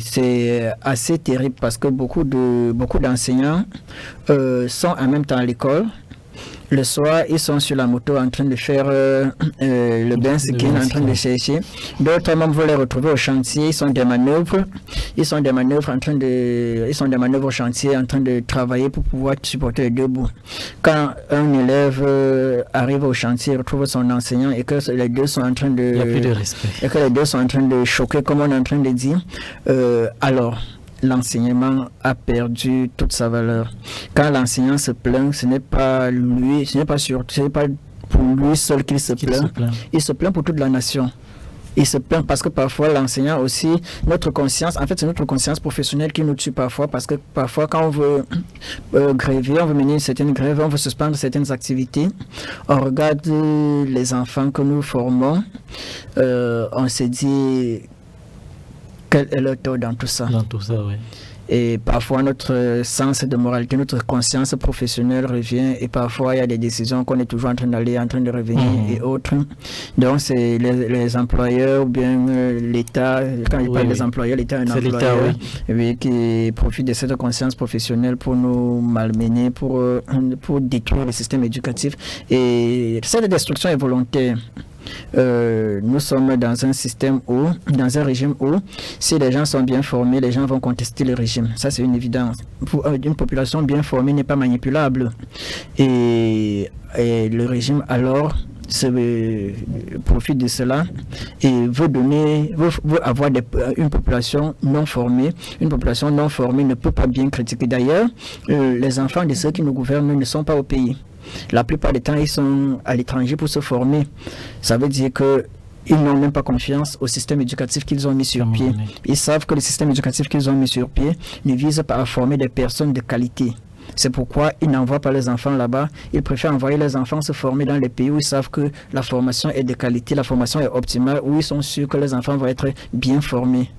c'est assez terrible parce que beaucoup d'enseignants sont en même temps à l'école. Le soir, ils sont sur la moto en train de faire le bain skin, en train de chercher. D'autres même vont les retrouver au chantier. Ils sont des manœuvres au chantier en train de travailler pour pouvoir supporter les deux bouts. Quand un élève arrive au chantier, retrouve son enseignant et que les deux sont en train de... Il n'y a plus de respect. Et que les deux sont en train de choquer, comme on est en train de dire. Alors, l'enseignement a perdu toute sa valeur. Quand l'enseignant se plaint, ce n'est pas pour lui seul qu'il se plaint. Il se plaint pour toute la nation. Il se plaint parce que parfois l'enseignant aussi, c'est notre conscience professionnelle qui nous tue parfois, parce que parfois quand on veut gréver, on veut mener une certaine grève, on veut suspendre certaines activités, on regarde les enfants que nous formons, on se dit quel est le tort dans tout ça. Dans tout ça, oui. Et parfois notre sens de moralité, notre conscience professionnelle revient, et parfois il y a des décisions qu'on est toujours en train de revenir et autres. Donc c'est les employeurs ou bien l'État, quand il parle des employeurs, l'État est un employeur qui profite de cette conscience professionnelle pour nous malmener, pour détruire le système éducatif. Et cette destruction est volontaire. Nous sommes dans un régime où si les gens sont bien formés, les gens vont contester le régime. Ça, c'est une évidence. Une population bien formée n'est pas manipulable. Et le régime, alors, profite de cela et veut avoir une population non formée. Une population non formée ne peut pas bien critiquer. D'ailleurs, les enfants de ceux qui nous gouvernent ne sont pas au pays. La plupart du temps, ils sont à l'étranger pour se former. Ça veut dire qu'ils n'ont même pas confiance au système éducatif qu'ils ont mis sur pied. Ils savent que le système éducatif qu'ils ont mis sur pied ne vise pas à former des personnes de qualité. C'est pourquoi ils n'envoient pas les enfants là-bas. Ils préfèrent envoyer les enfants se former dans les pays où ils savent que la formation est de qualité, la formation est optimale, où ils sont sûrs que les enfants vont être bien formés.